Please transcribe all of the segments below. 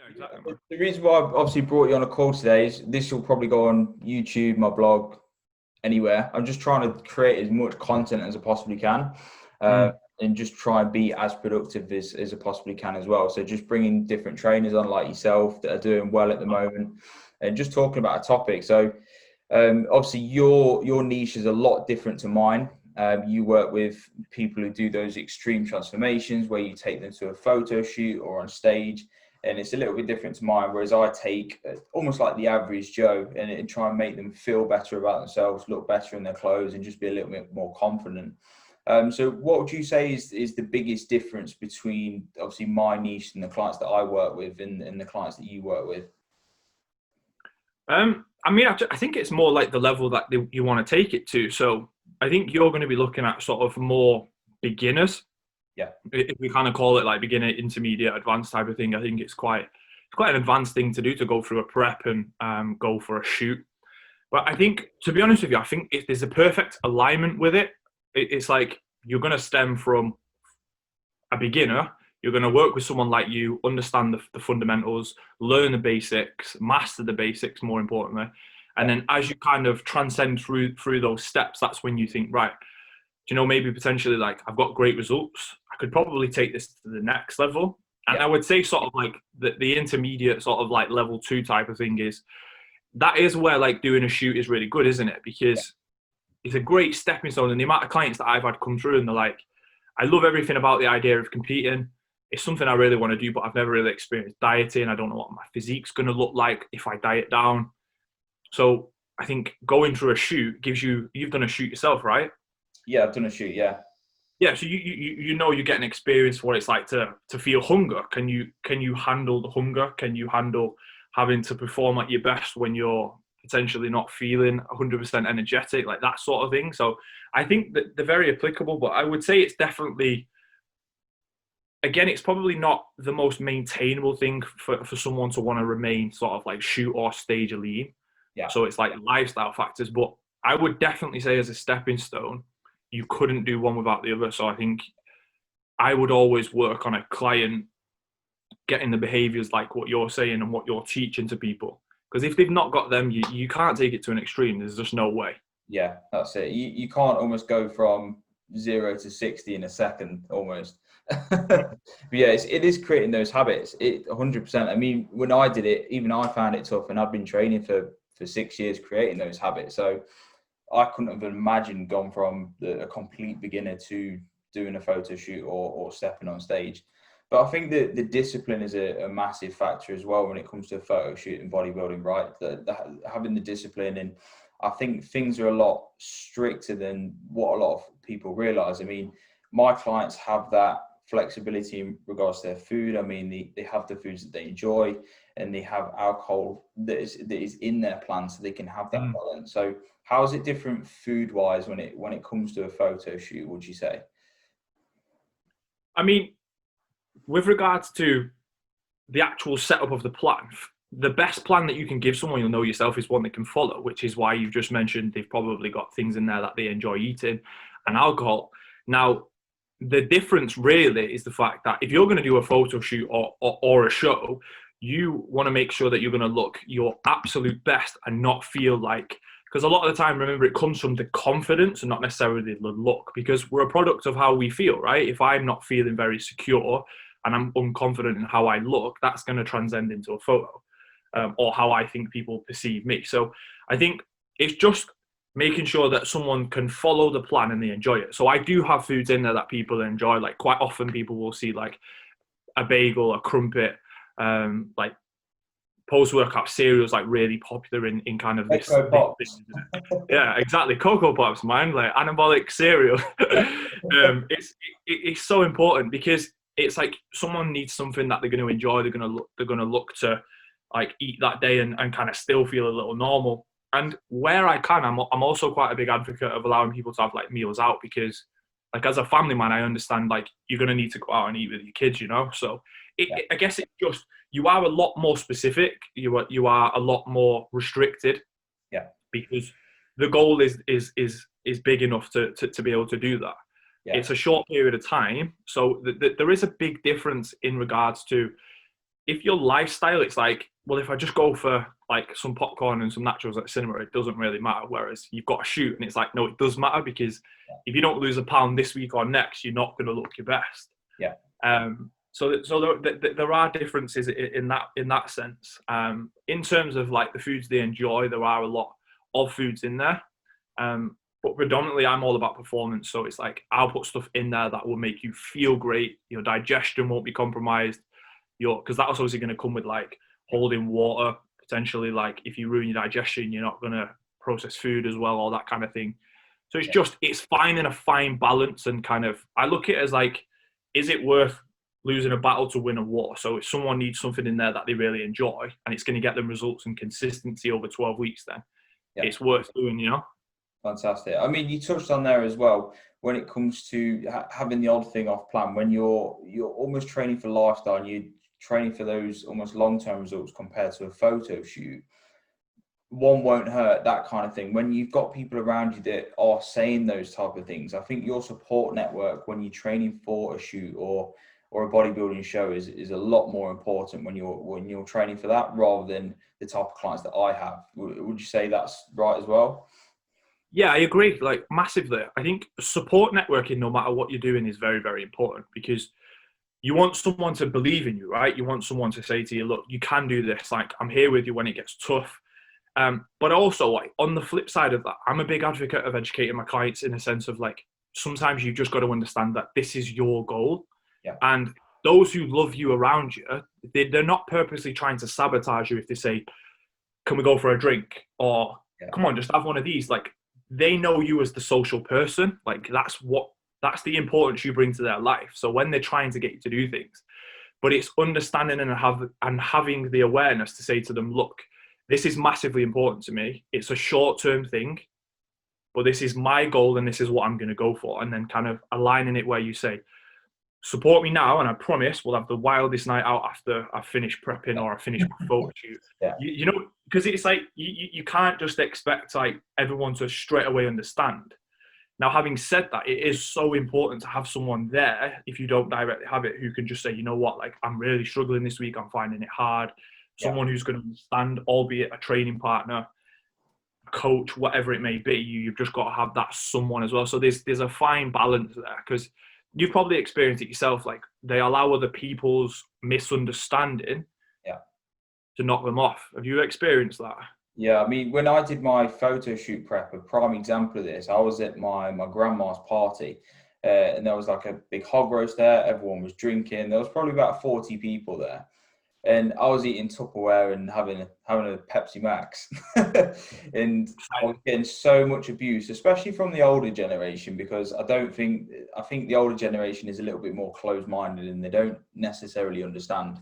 exactly, man. The reason why I've obviously brought you on a call today is this will probably go on YouTube, my blog, anywhere. I'm just trying to create as much content as I possibly can, and just try and be as productive as I possibly can as well. So just bringing different trainers on like yourself that are doing well at the moment, and just talking about a topic. So obviously your niche is a lot different to mine. You work with people who do those extreme transformations where you take them to a photo shoot or on stage, and it's a little bit different to mine. Whereas I take almost like the average Joe and try and make them feel better about themselves, look better in their clothes, and just be a little bit more confident. So what would you say is the biggest difference between obviously my niche and the clients that I work with and the clients that you work with? I mean, I think it's more like the level that you want to take it to. So I think you're going to be looking at sort of more beginners. Yeah. If we kind of call it like beginner, intermediate, advanced type of thing, I think it's quite an advanced thing to do, to go through a prep and go for a shoot. But I think, to be honest with you, I think there's a perfect alignment with it. It's like you're going to stem from a beginner. You're going to work with someone like you, understand the fundamentals, learn the basics, master the basics, more importantly. And then as you kind of transcend through those steps, that's when you think, right, maybe potentially like I've got great results. I could probably take this to the next level. And I would say sort of like the intermediate sort of like level 2 type of thing that is where like doing a shoot is really good, isn't it? Because it's a great stepping stone. And the amount of clients that I've had come through and they're like, I love everything about the idea of competing. It's something I really want to do, but I've never really experienced dieting. I don't know what my physique's going to look like if I diet down. So I think going through a shoot gives you've done a shoot yourself, right? Yeah, I've done a shoot, yeah. Yeah, so you get an experience for what it's like to feel hunger. Can you handle the hunger? Can you handle having to perform at your best when you're potentially not feeling 100% energetic, like that sort of thing? So I think that they're very applicable, but I would say it's definitely, again, it's probably not the most maintainable thing for someone to want to remain sort of like shoot or stage elite. Yeah. So it's like lifestyle factors, but I would definitely say as a stepping stone, you couldn't do one without the other. So I think I would always work on a client getting the behaviors like what you're saying and what you're teaching to people. Because if they've not got them, you can't take it to an extreme. There's just no way. Yeah, that's it. You can't almost go from 0 to 60 in a second almost. But yeah, it is creating those habits. 100%. I mean, when I did it, even I found it tough, and I've been training for 6 years creating those habits. So I couldn't have imagined going from a complete beginner to doing a photo shoot or stepping on stage. But I think that the discipline is a massive factor as well when it comes to photo shoot and bodybuilding, right? Having the discipline, and I think things are a lot stricter than what a lot of people realize. I mean, my clients have that flexibility in regards to their food. I mean, they have the foods that they enjoy, and they have alcohol that is in their plan, so they can have that balance. So how is it different food wise when it comes to a photo shoot, would you say? I mean, with regards to the actual setup of the plan, the best plan that you can give someone you'll know yourself is one they can follow, which is why you've just mentioned they've probably got things in there that they enjoy eating and alcohol. Now, the difference really is the fact that if you're going to do a photo shoot or a show, you want to make sure that you're going to look your absolute best and not feel like, because a lot of the time, remember, it comes from the confidence and not necessarily the look, because we're a product of how we feel, right? If I'm not feeling very secure and I'm unconfident in how I look, that's going to transcend into a photo, or how I think people perceive me. So I think it's just making sure that someone can follow the plan and they enjoy it. So I do have foods in there that people enjoy. Like quite often people will see like a bagel, a crumpet, like post-workout cereals, like really popular in kind of this Pops. Yeah, exactly. Cocoa Pops, man, like anabolic cereal. It's so important because it's like someone needs something that they're going to enjoy. They're going to look to like eat that day and kind of still feel a little normal. And where I can, I'm also quite a big advocate of allowing people to have like meals out, because like as a family man, I understand like you're going to need to go out and eat with your kids, So I guess it's just, you are a lot more specific. You are a lot more restricted. Yeah. Because the goal is big enough to be able to do that. Yeah. It's a short period of time. So there is a big difference in regards to if your lifestyle, it's like, well, if I just go for like some popcorn and some nachos at the cinema, it doesn't really matter. Whereas you've got to shoot, and it's like, no, it does matter, because if you don't lose a pound this week or next, you're not going to look your best. Yeah. So there are differences in that sense. In terms of like the foods they enjoy, there are a lot of foods in there. But predominantly, I'm all about performance. So it's like, I'll put stuff in there that will make you feel great. Your digestion won't be compromised. Because that's obviously going to come with like holding water, potentially. Like if you ruin your digestion, you're not going to process food as well, all that kind of thing. So it's finding a fine balance, and kind of, I look at it as like, is it worth losing a battle to win a war? So if someone needs something in there that they really enjoy, and it's going to get them results and consistency over 12 weeks, then it's worth doing, Fantastic. I mean, you touched on there as well, when it comes to having the odd thing off plan, when you're almost training for lifestyle and you're training for those almost long-term results compared to a photo shoot. One won't hurt, that kind of thing. When you've got people around you that are saying those type of things, I think your support network when you're training for a shoot or a bodybuilding show is a lot more important when you're training for that, rather than the type of clients that I have. Would you say that's right as well? Yeah, I agree, like massively. I think support networking, no matter what you're doing, is very, very important, because you want someone to believe in you, right? You want someone to say to you, look, you can do this. Like, I'm here with you when it gets tough. But also, like, on the flip side of that, I'm a big advocate of educating my clients, in a sense of like, sometimes you've just got to understand that this is your goal. Yeah. And those who love you around you, they're not purposely trying to sabotage you if they say, can we go for a drink? Or come on, just have one of these. Like, they know you as the social person. Like, that's the importance you bring to their life. So when they're trying to get you to do things, but it's understanding and having the awareness to say to them, look, this is massively important to me. It's a short-term thing, but this is my goal and this is what I'm going to go for. And then kind of aligning it where you say, support me now, and I promise we'll have the wildest night out after I finish prepping or I finish my photo shoot. You know, because it's like, you can't just expect like everyone to straight away understand. Now, having said that, it is so important to have someone there, if you don't directly have it, who can just say, you know what, like, I'm really struggling this week, I'm finding it hard. Someone who's going to understand, albeit a training partner, a coach, whatever it may be. You've just got to have that someone as well. So there's a fine balance there, because you've probably experienced it yourself. Like, they allow other people's misunderstanding to knock them off. Have you experienced that? Yeah, I mean, when I did my photo shoot prep, a prime example of this, I was at my grandma's party, and there was like a big hog roast there. Everyone was drinking. There was probably about 40 people there, and I was eating Tupperware and having a Pepsi Max, and I was getting so much abuse, especially from the older generation, because I think the older generation is a little bit more closed-minded and they don't necessarily understand.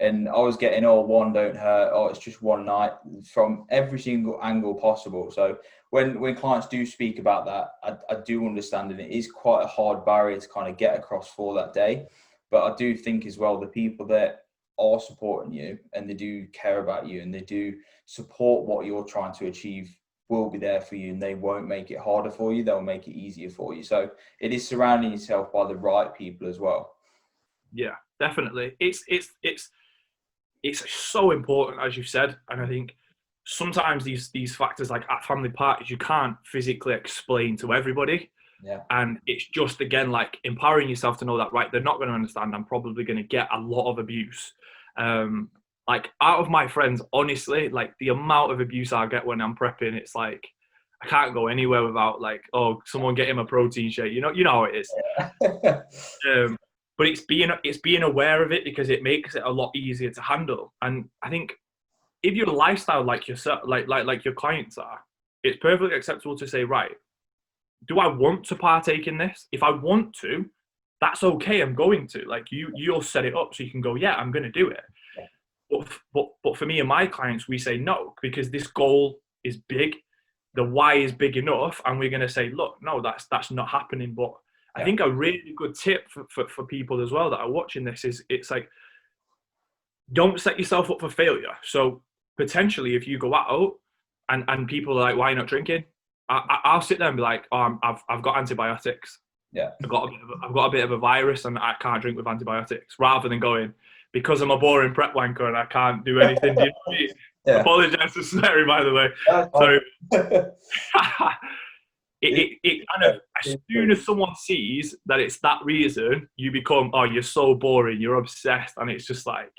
And I was getting, one don't hurt, it's just one night, from every single angle possible. So when clients do speak about that, I do understand, and it is quite a hard barrier to kind of get across for that day. But I do think as well, the people that are supporting you and they do care about you and they do support what you're trying to achieve will be there for you, and they won't make it harder for you. They'll make it easier for you. So it is surrounding yourself by the right people as well. Yeah, definitely. It's so important, as you've said. And I think sometimes these factors, like at family parties, you can't physically explain to everybody. Yeah. And it's just, again, like empowering yourself to know that, right, they're not going to understand. I'm probably going to get a lot of abuse. Like, out of my friends, honestly, like the amount of abuse I get when I'm prepping, it's like, I can't go anywhere without like, oh, someone get him a protein shake. You know how it is. Yeah. But it's being aware of it, because it makes it a lot easier to handle. And I think if you're a lifestyle like yourself, like your clients are, it's perfectly acceptable to say, right, do I want to partake in this? If I want to, that's okay. I'm going to. Like, you'll set it up so you can go, yeah, I'm going to do it. But for me and my clients, we say no, because this goal is big. The why is big enough, and we're going to say, look, no, that's not happening. But I think a really good tip for people as well that are watching this is, it's like, don't set yourself up for failure. So potentially, if you go out and people are like, why are you not drinking? I'll sit there and be like, oh, I've got antibiotics. Yeah. I've got a bit of a virus and I can't drink with antibiotics, rather than going, because I'm a boring prep wanker and I can't do anything. Do you know what I mean? Yeah. Apologise for swearing, by the way. That's So fine. it kind of, as soon as someone sees that it's that reason, you become, oh, you're so boring, you're obsessed, and it's just like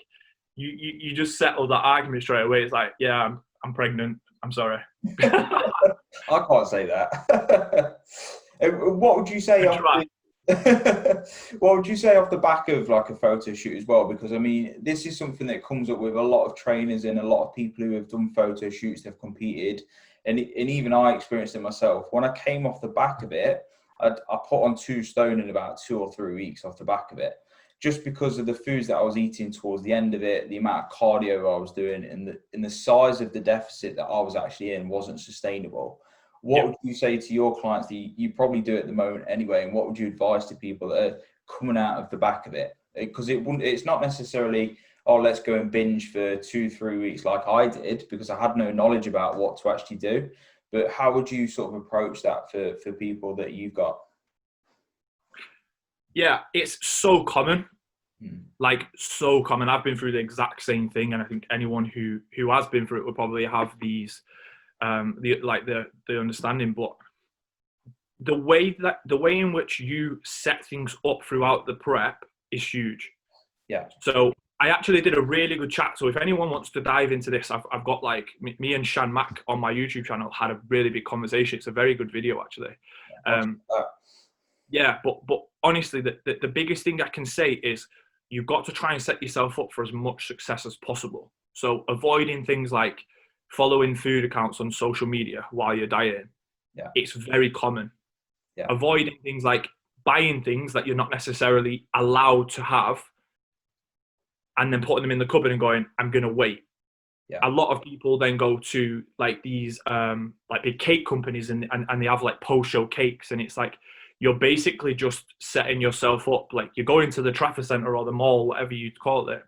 you just settle that argument straight away. It's like, yeah, I'm pregnant. I'm sorry. I can't say that. What would you say what would you say off the back of like a photo shoot as well? Because I mean, this is something that comes up with a lot of trainers and a lot of people who have done photo shoots, they've competed, and even I experienced it myself. When I came off the back of it, I put on 2 stone in about 2 or 3 weeks off the back of it, just because of the foods that I was eating towards the end of it, the amount of cardio I was doing, and the size of the deficit that I was actually in wasn't sustainable. What would you say to your clients that you probably do at the moment anyway, and what would you advise to people that are coming out of the back of it? Because it's not necessarily, oh, let's go and binge for 2-3 weeks like I did, because I had no knowledge about what to actually do. But how would you sort of approach that for people that you've got? Yeah, it's so common. Like, so common. I've been through the exact same thing, and I think anyone who has been through it will probably have these the understanding. But the way in which you set things up throughout the prep is huge. Yeah. So I actually did a really good chat. So if anyone wants to dive into this, I've got like me and Shan Mack on my YouTube channel had a really big conversation. It's a very good video actually. Yeah, but honestly, the biggest thing I can say is you've got to try and set yourself up for as much success as possible. So avoiding things like following food accounts on social media while you're dieting. Yeah. It's very common. Yeah. Avoiding things like buying things that you're not necessarily allowed to have and then putting them in the cupboard and going, I'm going to wait. Yeah. A lot of people then go to like these like big cake companies and they have like post-show cakes, and it's like you're basically just setting yourself up. Like you're going to the Trafford Centre or the mall, whatever you'd call it,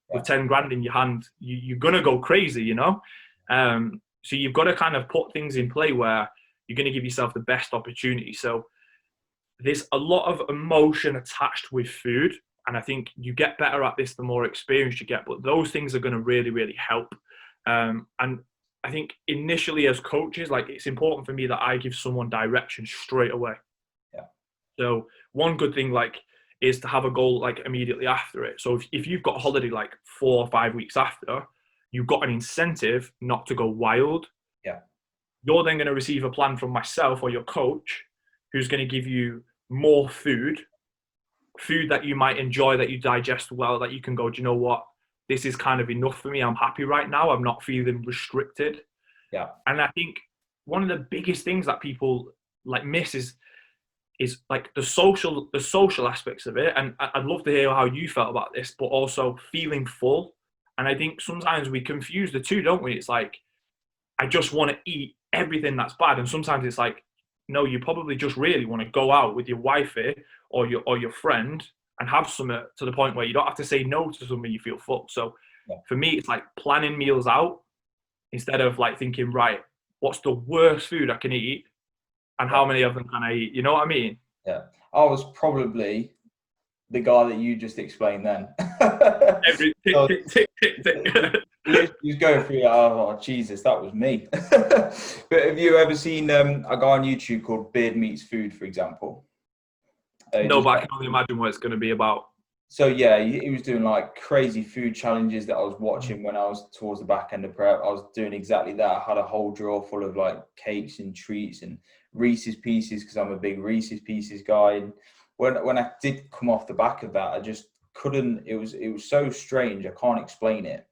with 10 grand in your hand, you're going to go crazy, you know? So you've got to kind of put things in play where you're going to give yourself the best opportunity. So there's a lot of emotion attached with food. And I think you get better at this the more experience you get, but those things are going to really, really help. And I think initially as coaches, like it's important for me that I give someone direction straight away. Yeah. So one good thing like is to have a goal like immediately after it. So if you've got a holiday like 4 or 5 weeks after, you've got an incentive not to go wild. Yeah. You're then going to receive a plan from myself or your coach who's going to give you more food that you might enjoy, that you digest well, that you can go, do you know what? This is kind of enough for me. I'm happy right now. I'm not feeling restricted. Yeah. And I think one of the biggest things that people like miss is like the social aspects of it. And I'd love to hear how you felt about this, but also feeling full. And I think sometimes we confuse the two, don't we? It's like, I just want to eat everything that's bad. And sometimes it's like, no, you probably just really want to go out with your wifey or your friend and have something to the point where you don't have to say no to something you feel full. So for me, it's like planning meals out instead of like thinking, right, what's the worst food I can eat and how many of them can I eat? You know what I mean? Yeah. I was probably the guy that you just explained then. Every tick. He's going through that. Oh, Jesus, that was me. But have you ever seen a guy on YouTube called Beard Meets Food, for example? No, but I can only imagine what it's going to be about. So yeah, he was doing like crazy food challenges that I was watching when I was towards the back end of prep. I was doing exactly that. I had a whole drawer full of like cakes and treats and Reese's Pieces because I'm a big Reese's Pieces guy. And when I did come off the back of that, I just couldn't. It was so strange. I can't explain it,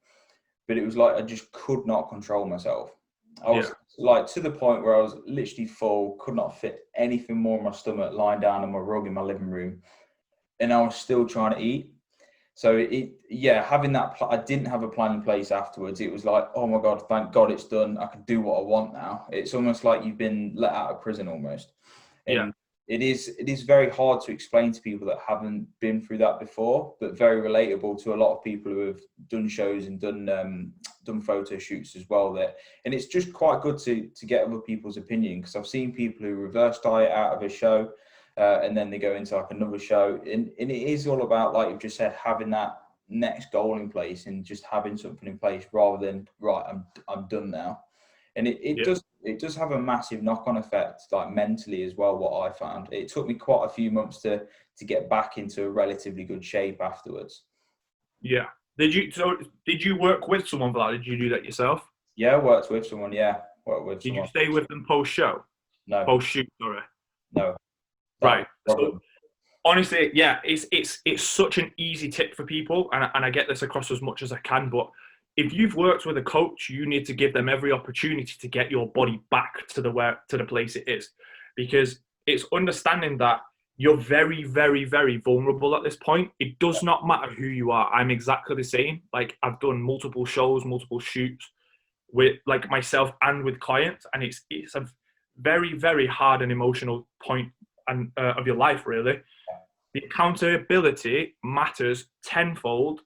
but it was like I just could not control myself. I was like to the point where I was literally full, could not fit anything more in my stomach, lying down on my rug in my living room. And I was still trying to eat. So having that, I didn't have a plan in place afterwards. It was like, oh my God, thank God it's done. I can do what I want now. It's almost like you've been let out of prison almost. And it is very hard to explain to people that haven't been through that before, but very relatable to a lot of people who have done shows and done photo shoots as well. And it's just quite good to get other people's opinion, because I've seen people who reverse diet out of a show. And then they go into like another show, and it is all about, like you've just said, having that next goal in place and just having something in place rather than right, I'm done now. And it does have a massive knock-on effect, like mentally as well. What I found, it took me quite a few months to get back into a relatively good shape afterwards. Yeah. Did you work with someone for that? Did you do that yourself? Yeah, I worked with someone. Yeah, worked with Did someone. you stay with them post show? No, Post shoot, sorry. no, that was Right. the So problem. honestly, yeah, it's such an easy tip for people, and I get this across as much as I can. But if you've worked with a coach, you need to give them every opportunity to get your body back to the place it is, because it's understanding that you're very, very, very vulnerable at this point. It does not matter who you are. I'm exactly the same. Like, I've done multiple shows, multiple shoots with like myself and with clients, and it's a very, very hard and emotional point and of your life, really. The accountability matters tenfold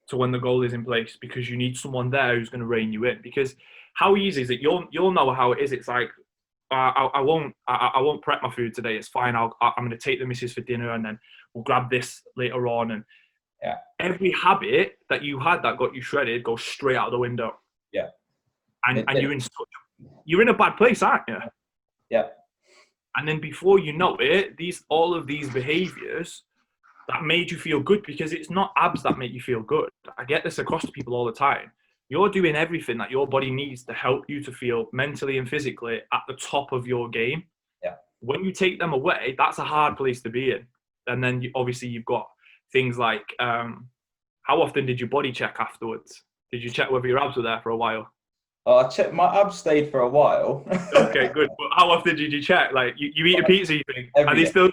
to when the goal is in place, because you need someone there who's going to rein you in. Because how easy is it? You'll know how it is. It's like, I won't prep my food today. It's fine. I'm going to take the missus for dinner, and then we'll grab this later on. And Yeah, every habit that you had that got you shredded goes straight out the window. yeah, And you're in a bad place, aren't you? yeah, And then before you know it, all of these behaviors that made you feel good, because it's not abs that make you feel good. I get this across to people all the time. You're doing everything that your body needs to help you to feel mentally and physically at the top of your game. yeah. When you take them away, that's a hard place to be in. And then obviously you've got things like, how often did you body check afterwards? Did you check whether your abs were there for a while? I checked, my abs stayed for a while. Okay, good. But how often did you check? Like, you eat a pizza, you think, are they Day. still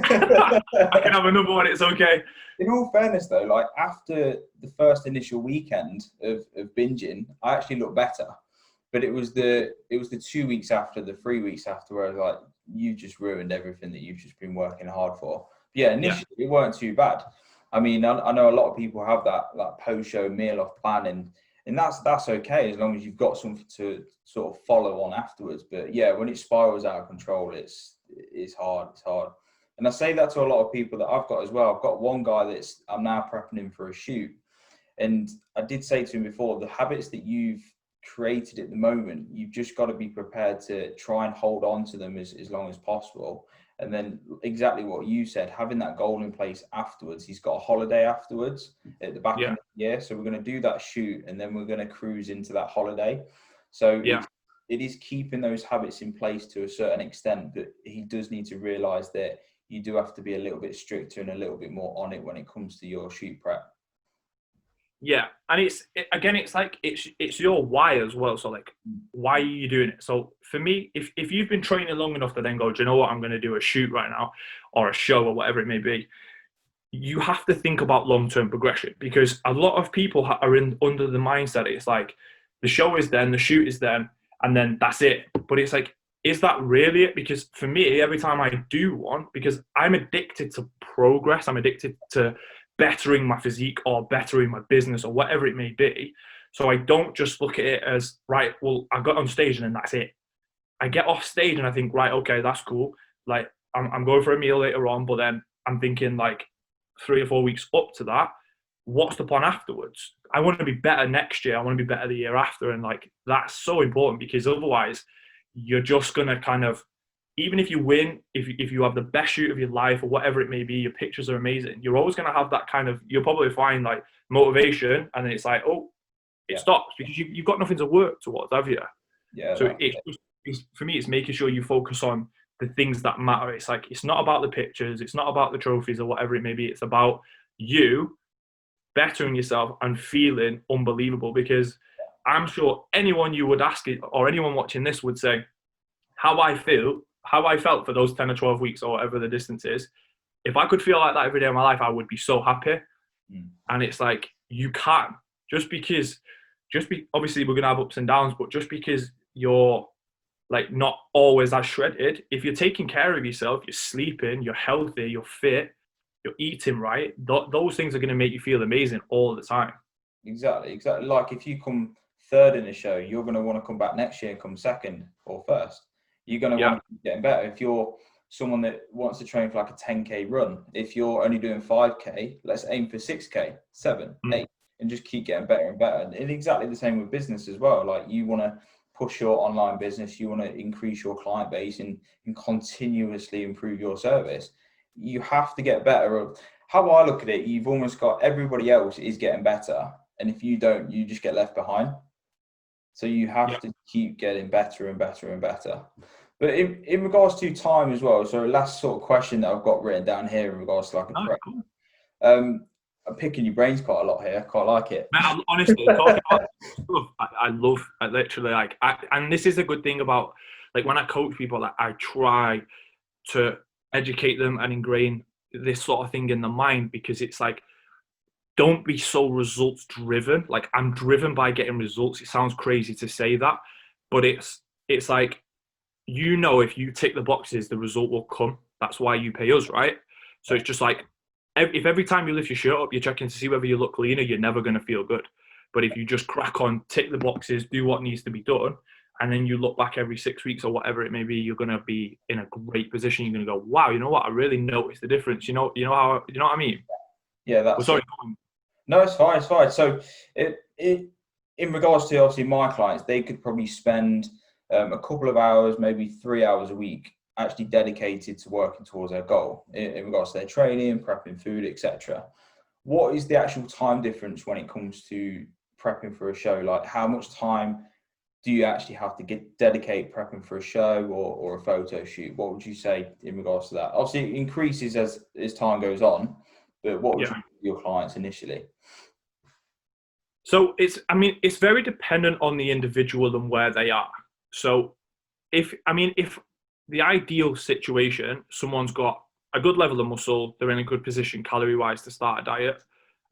there? I can have another one, it's okay. In all fairness, though, like after the first initial weekend of binging, I actually looked better. But it was the 2 weeks after, the 3 weeks after, where I was like, you've just ruined everything that you've just been working hard for. But yeah, initially it weren't too bad. I mean, I know a lot of people have that post-show meal off plan, and that's okay as long as you've got something to sort of follow on afterwards. But yeah, when it spirals out of control, it's hard. It's hard. And I say that to a lot of people that I've got as well. I've got one guy I'm now prepping him for a shoot. And I did say to him before, the habits that you've created at the moment, you've just got to be prepared to try and hold on to them as long as possible. And then exactly what you said, having that goal in place afterwards. He's got a holiday afterwards at the back end of the year. So we're going to do that shoot, and then we're going to cruise into that holiday. So it is keeping those habits in place to a certain extent, but he does need to realize that you do have to be a little bit stricter and a little bit more on it when it comes to your shoot prep. Yeah, and it's like it's your why as well. So like, why are you doing it? So for me, if you've been training long enough to then go, do you know what, I'm going to do a shoot right now, or a show, or whatever it may be, you have to think about long-term progression, because a lot of people are under the mindset it's like the show is then, the shoot is then, and then that's it. But it's like, is that really it? Because for me, every time I do one, because I'm addicted to progress, I'm addicted to bettering my physique or bettering my business or whatever it may be. So I don't just look at it as, right, well, I got on stage and then that's it. I get off stage and I think, right, okay, that's cool. Like, I'm going for a meal later on, but then I'm thinking like 3 or 4 weeks up to that, what's the plan afterwards? I want to be better next year. I want to be better the year after. And like, that's so important, because otherwise you're just going to kind of, even if you win, if you have the best shoot of your life or whatever it may be, your pictures are amazing, you're always going to have that kind of, you'll probably find like motivation, and then it's like, oh, it stops, because you've got nothing to work towards, have you? Yeah. So for me, it's making sure you focus on the things that matter. It's like, it's not about the pictures, it's not about the trophies or whatever it may be. It's about you bettering yourself and feeling unbelievable, because I'm sure anyone you would ask it, or anyone watching this would say, how I felt for those 10 or 12 weeks or whatever the distance is, if I could feel like that every day of my life, I would be so happy. And it's like, you can't, obviously we're going to have ups and downs, but just because you're like not always as shredded, if you're taking care of yourself, you're sleeping, you're healthy, you're fit, you're eating right, those things are going to make you feel amazing all the time. Exactly. Like if you come third in a show, you're going to want to come back next year and come second or first. You're going to want to keep getting better. If you're someone that wants to train for like a 10K run. If you're only doing 5K, let's aim for 6K, 7, 8, and just keep getting better and better. And exactly the same with business as well. Like, you want to push your online business, you want to increase your client base and continuously improve your service. You have to get better. How I look at it, you've almost got everybody else is getting better. And if you don't, you just get left behind. So you have to keep getting better and better and better. But in regards to time as well, so last sort of question that I've got written down here in regards to like a prep. Cool. I'm picking your brains quite a lot here. I quite like it. Man, honestly, talking about stuff, I literally like, and this is a good thing about, like, when I coach people, like, I try to educate them and ingrain this sort of thing in the mind, because it's like, don't be so results driven. Like, I'm driven by getting results. It sounds crazy to say that, but it's like, you know, if you tick the boxes, the result will come. That's why you pay us, right? So it's just like, if every time you lift your shirt up, you're checking to see whether you look cleaner, you're never going to feel good. But if you just crack on, tick the boxes, do what needs to be done, and then you look back every 6 weeks or whatever it may be, you're going to be in a great position. You're going to go, wow, you know what? I really noticed the difference. You know what I mean? Yeah, that's sorry. No, it's fine. It's fine. So in regards to obviously my clients, they could probably spend a couple of hours, maybe 3 hours a week, actually dedicated to working towards their goal in regards to their training, prepping food, etc. What is the actual time difference when it comes to prepping for a show? Like, how much time do you actually have to dedicate prepping for a show or a photo shoot? What would you say in regards to that? Obviously, it increases as time goes on, but what would you do with your clients initially? So it's very dependent on the individual and where they are. So if the ideal situation, someone's got a good level of muscle, they're in a good position calorie-wise to start a diet.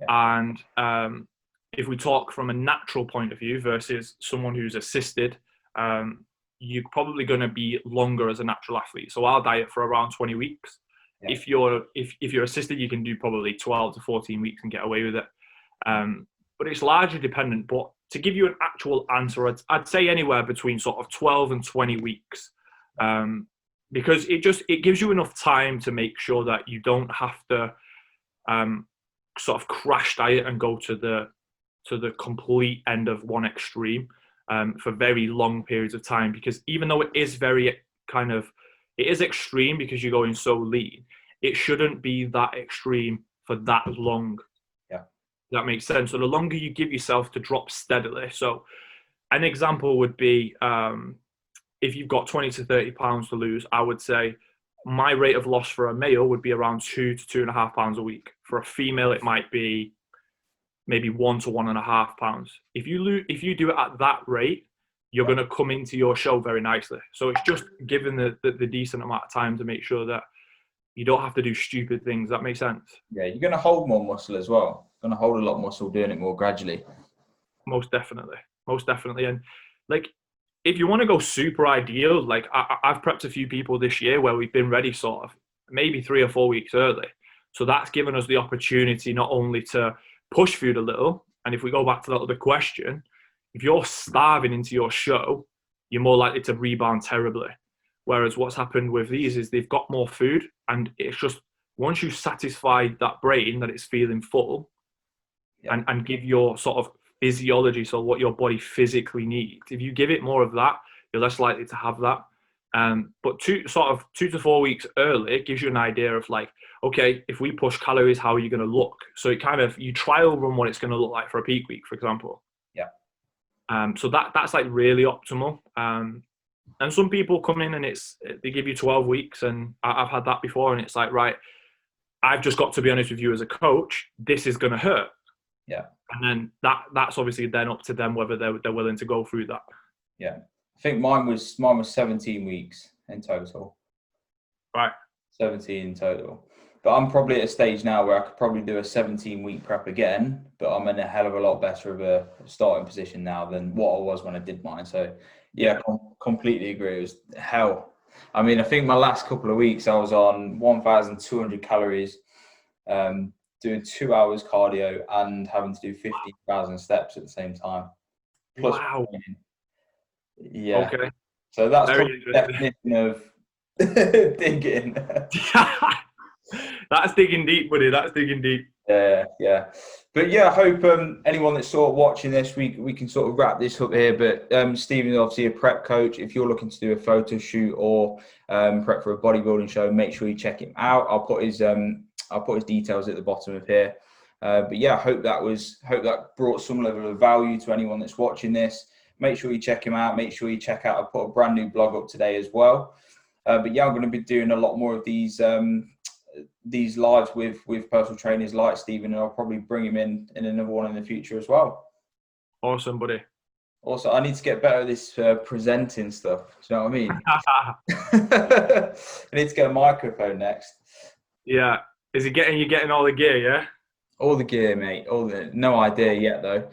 Yeah. And if we talk from a natural point of view versus someone who's assisted, you're probably going to be longer as a natural athlete. So I'll diet for around 20 weeks. Yeah. If you're assisted, you can do probably 12 to 14 weeks and get away with it. But it's largely dependent. But to give you an actual answer, I'd say anywhere between sort of 12 and 20 weeks. Because it gives you enough time to make sure that you don't have to sort of crash diet and go to the complete end of one extreme for very long periods of time. Because even though it is it is extreme because you're going so lean, it shouldn't be that extreme for that long. Yeah, that makes sense. So the longer you give yourself to drop steadily. So an example would be, if you've got 20 to 30 pounds to lose, I would say my rate of loss for a male would be around 2 to 2.5 pounds a week. For a female, it might be maybe 1 to 1.5 pounds. If you do it at that rate, you're going to come into your show very nicely. So it's just given the decent amount of time to make sure that you don't have to do stupid things. That makes sense? Yeah, you're going to hold more muscle as well. You're going to hold a lot of muscle doing it more gradually. Most definitely. And like, if you want to go super ideal, like I've prepped a few people this year where we've been ready sort of maybe 3 or 4 weeks early. So that's given us the opportunity not only to push food a little, and if we go back to that other question, if you're starving into your show, you're more likely to rebound terribly. Whereas what's happened with these is they've got more food, and it's just once you satisfy that brain that it's feeling full, and give your sort of physiology, so what your body physically needs, if you give it more of that, you're less likely to have that. But 2 to 4 weeks early, it gives you an idea of like, okay, if we push calories, how are you going to look? So it kind of, you trial run what it's going to look like for a peak week, for example. Yeah. So that's like really optimal. And some people come in and they give you 12 weeks, and I've had that before, and it's like, right, I've just got to be honest with you as a coach, this is going to hurt. Yeah. And then that's obviously then up to them whether they're willing to go through that. Yeah. I think mine was 17 weeks in total. Right. 17 in total. But I'm probably at a stage now where I could probably do a 17-week prep again, but I'm in a hell of a lot better of a starting position now than what I was when I did mine. So yeah, completely agree. It was hell. I mean, I think my last couple of weeks I was on 1,200 calories, doing 2 hours cardio and having to do 50,000 steps at the same time. Plus, wow. Yeah. Okay. So that's the definition of Digging. That's digging deep, buddy. That's digging deep. Yeah. But yeah, I hope anyone that's sort of watching this, we can sort of wrap this up here. But Stephen is obviously a prep coach. If you're looking to do a photo shoot or prep for a bodybuilding show, make sure you check him out. I'll put his details at the bottom of here. But yeah, I hope that brought some level of value to anyone that's watching this. Make sure you check him out. Make sure you check out. I put a brand new blog up today as well. But yeah, I'm going to be doing a lot more of these lives with personal trainers like Stephen, and I'll probably bring him in another one in the future as well. Awesome, buddy. Also, I need to get better at this presenting stuff. Do you know what I mean? I need to get a microphone next. Yeah. Is he getting all the gear? Yeah. All the gear, mate. No idea yet though.